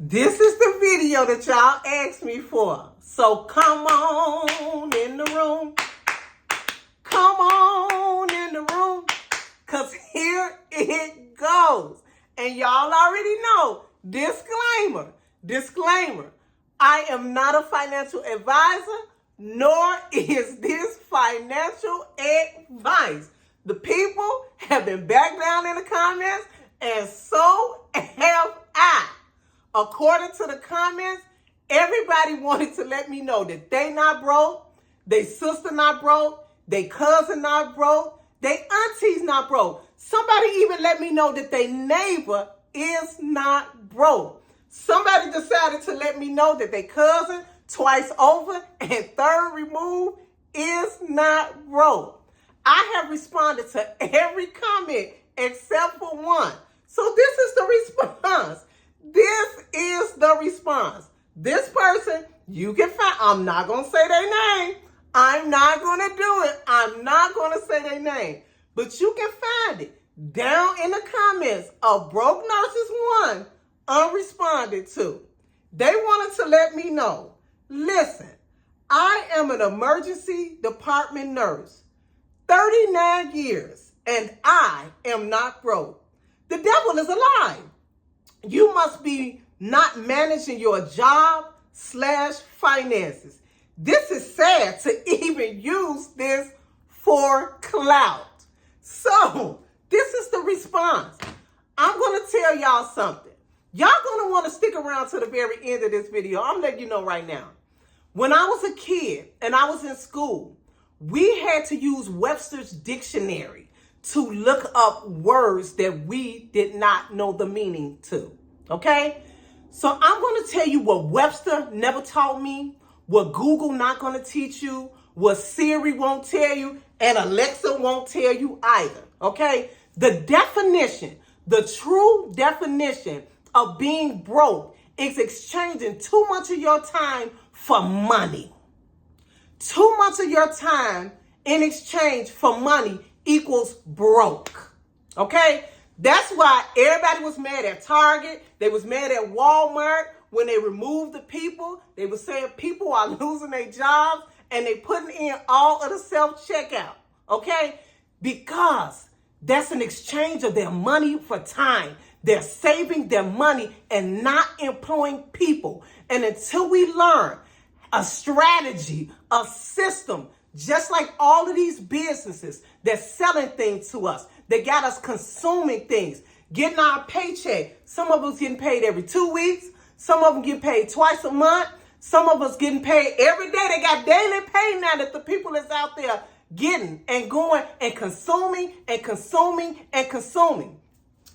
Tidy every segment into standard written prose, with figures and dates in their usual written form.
This is the video that y'all asked me for. So come on in the room. Come on in the room. Because here it goes. And y'all already know, disclaimer, I am not a financial advisor, nor is this financial advice. The people have been back down in the comments, and so have I. According to the comments, everybody wanted to let me know that they not broke, they sister not broke, they cousin not broke, they aunties not broke. Somebody even let me know that their neighbor is not broke. Somebody decided to let me know that their cousin twice over and third remove is not broke. I have responded to every comment except for one. So this is the response. This is the response. This person, you can find, I'm not going to say their name. I'm not going to do it. I'm not going to say their name. But you can find it down in the comments of Broke Nurses 1 unresponded to. They wanted to let me know, listen, I am an emergency department nurse, 39 years, and I am not broke. The devil is a lie. You must be not managing your job/finances. This is sad to even use this for clout. So this is the response. I'm going to tell y'all something. Y'all going to want to stick around to the very end of this video. I'm letting you know right now. When I was a kid and I was in school, we had to use Webster's dictionary to look up words that we did not know the meaning to. Okay? So I'm going to tell you what Webster never taught me, what Google not going to teach you, what Siri won't tell you, and Alexa won't tell you either. Okay? The definition, the true definition of being broke is exchanging too much of your time for money. Too much of your time in exchange for money equals broke. Okay? That's why everybody was mad at Target. They was mad at Walmart when they removed the people. They were saying people are losing their jobs and they putting in all of the self-checkout. Okay? Because that's an exchange of their money for time. They're saving their money and not employing people. And until we learn a strategy, a system, just like all of these businesses that's selling things to us, they got us consuming things, getting our paycheck. Some of us getting paid every 2 weeks. Some of them get paid twice a month. Some of us getting paid every day. They got daily pay now that the people that's out there getting and going and consuming and consuming and consuming.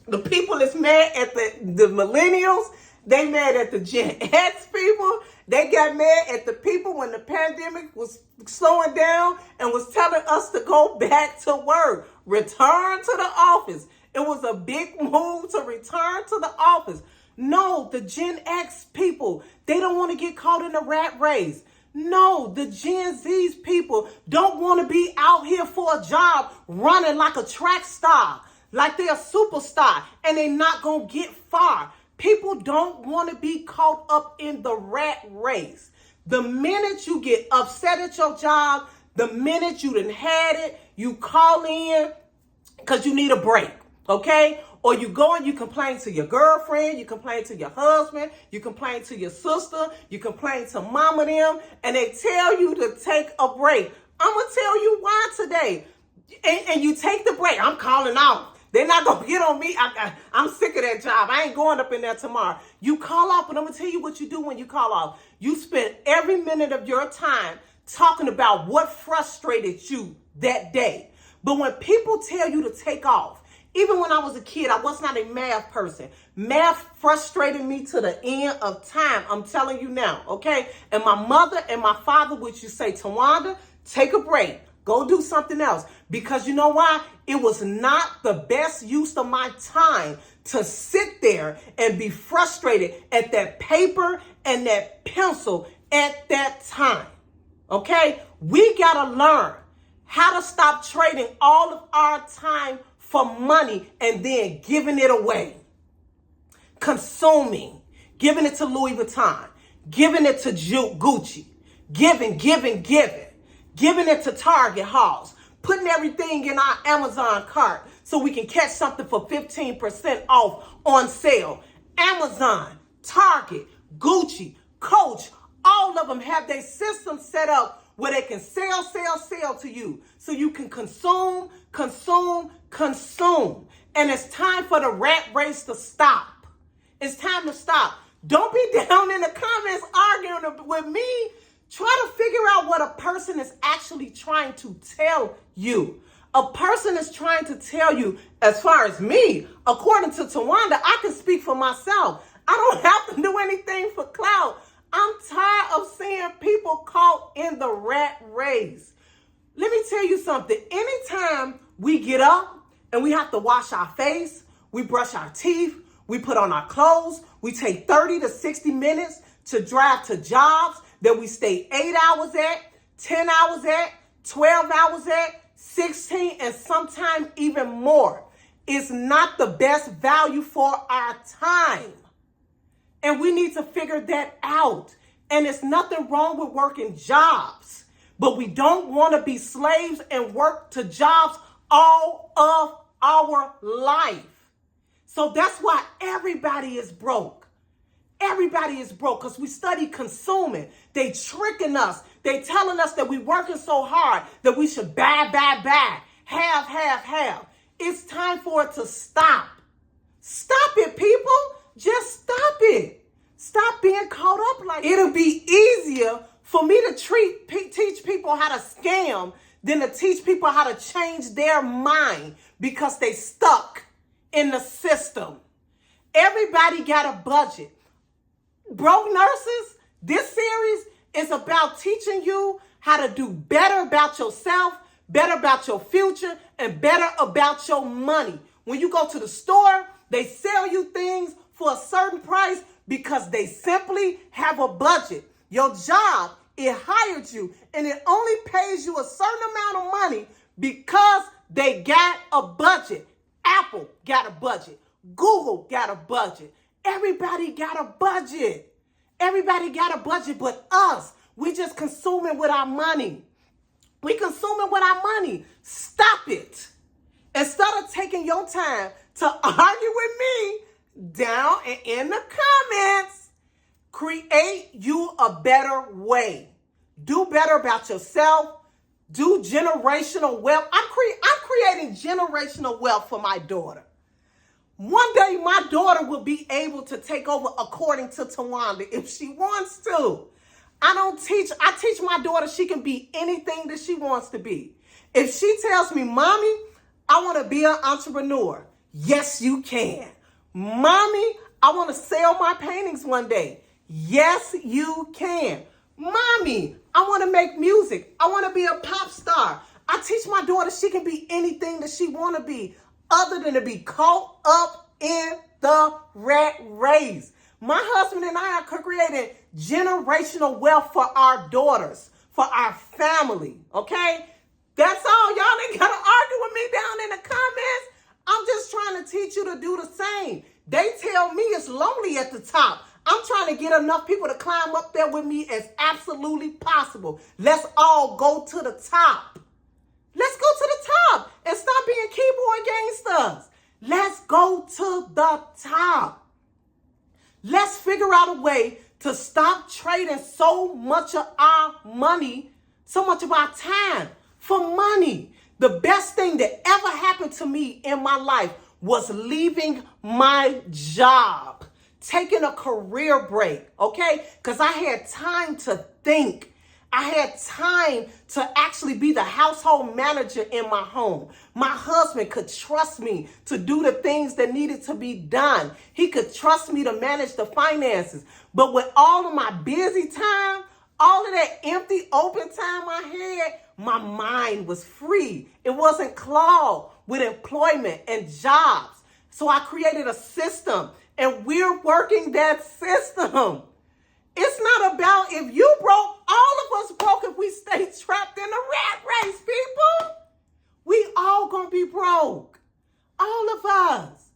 The people that's mad at the millennials. They mad at the Gen X people. They got mad at the people when the pandemic was slowing down and was telling us to go back to work. Return to the office. It was a big move to return to the office. No, the Gen X people, they don't want to get caught in a rat race. No, the Gen Z's people don't want to be out here for a job running like a track star, like they're a superstar, and they're not going to get far. People don't want to be caught up in the rat race. The minute you get upset at your job, the minute you done had it, you call in because you need a break, okay? Or you go and you complain to your girlfriend, you complain to your husband, you complain to your sister, you complain to mama them, and they tell you to take a break. I'm going to tell you why today. And you take the break. I'm calling off. They're not going to get on me. I'm sick of that job. I ain't going up in there tomorrow. You call off, but I'm going to tell you what you do when you call off. You spend every minute of your time talking about what frustrated you that day. But when people tell you to take off, even when I was a kid, I was not a math person. Math frustrated me to the end of time. I'm telling you now, okay? And my mother and my father would you say, Tawanda, take a break. Go do something else. Because you know why? It was not the best use of my time to sit there and be frustrated at that paper and that pencil at that time. Okay? We got to learn how to stop trading all of our time for money and then giving it away. Consuming. giving it to Louis Vuitton, giving it to Gucci, giving it to Target hauls, putting everything in our Amazon cart so we can catch something for 15% off on sale. Amazon, Target, Gucci, Coach, all of them have their system set up where they can sell to you so you can consume. And it's time for the rat race to stop. It's time to stop. Don't be down in the comments arguing with me. Try to figure out what a person is actually trying to tell you. A person is trying to tell you, as far as me, according to Tawanda, I can speak for myself. I don't have to do anything for clout. I'm tired of seeing people caught in the rat race. Let me tell you something. Anytime we get up and we have to wash our face, we brush our teeth, we put on our clothes, we take 30 to 60 minutes to drive to jobs that we stay 8 hours at, 10 hours at, 12 hours at, 16, and sometimes even more. It's not the best value for our time. And we need to figure that out. And it's nothing wrong with working jobs, but we don't want to be slaves and work to jobs all of our life. So that's why everybody is broke. Everybody is broke because we study consuming. They tricking us. They telling us that we working so hard that we should buy, have. It's time for it to stop. Stop it, people. Just stop it. Stop being caught up like that. It'll be easier for me to teach people how to scam than to teach people how to change their mind because they stuck in the system. Everybody got a budget. Broke Nurses, this series is about teaching you how to do better about yourself, better about your future, and better about your money. When you go to the store, they sell you things for a certain price because they simply have a budget. Your job, it hired you, and it only pays you a certain amount of money because they got a budget. Apple got a budget. Google got a budget. Everybody got a budget. Everybody got a budget but us. We just consuming with our money. We consuming with our money. Stop it. Instead of taking your time to argue with me, down and in the comments, create you a better way. Do better about yourself. Do generational wealth. I'm creating generational wealth for my daughter. One day, my daughter will be able to take over According to Tawanda if she wants to. I teach my daughter she can be anything that she wants to be. If she tells me, Mommy, I want to be an entrepreneur. Yes, you can. Mommy, I want to sell my paintings one day. Yes, you can. Mommy, I want to make music. I want to be a pop star. I teach my daughter she can be anything that she want to be other than to be caught up in the rat race. My husband and I are creating generational wealth for our daughters, for our family, okay? That's all. Y'all ain't got to argue with me down in the comments. I'm just trying to teach you to do the same. They tell me it's lonely at the top. I'm trying to get enough people to climb up there with me as absolutely possible. Let's all go to the top. Let's go to the top and stop being keyboard gangsters. Let's go to the top. Let's figure out a way to stop trading so much of our money, so much of our time for money. The best thing that ever happened to me in my life was leaving my job, taking a career break, okay? Because I had time to think. I had time to actually be the household manager in my home. My husband could trust me to do the things that needed to be done. He could trust me to manage the finances. But with all of my busy time, all of that empty open time I had, my mind was free. It wasn't clogged with employment and jobs. So I created a system, and we're working that system. It's not about if you broke, all of us broke if we stay trapped in the rat race, people. We all gonna be broke. All of us.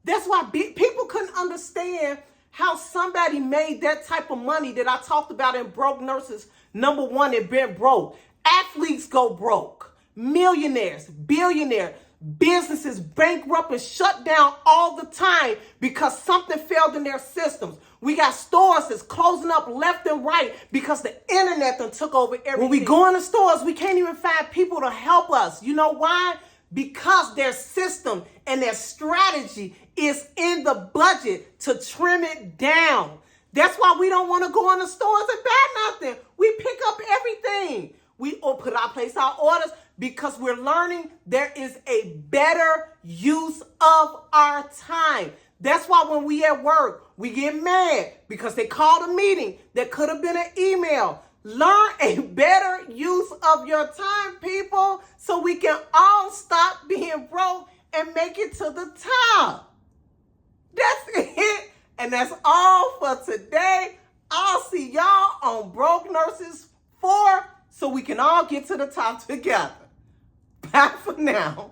That's why people couldn't understand how somebody made that type of money that I talked about in Broke Nurses #1 and been broke. Athletes go broke. Millionaires, billionaires, businesses bankrupt and shut down all the time because something failed in their systems. We got stores that's closing up left and right because the internet done took over everything. When we go in the stores, we can't even find people to help us. You know why? Because their system and their strategy is in the budget to trim it down. That's why we don't want to go in the stores and buy nothing. We pick up everything. We place our orders because we're learning there is a better use of our time. That's why when we at work, we get mad because they called a meeting that could have been an email. Learn a better use of your time, people, so we can all stop being broke and make it to the top. That's it. And that's all for today. I'll see y'all on Broke Nurses 4 so we can all get to the top together. Bye for now.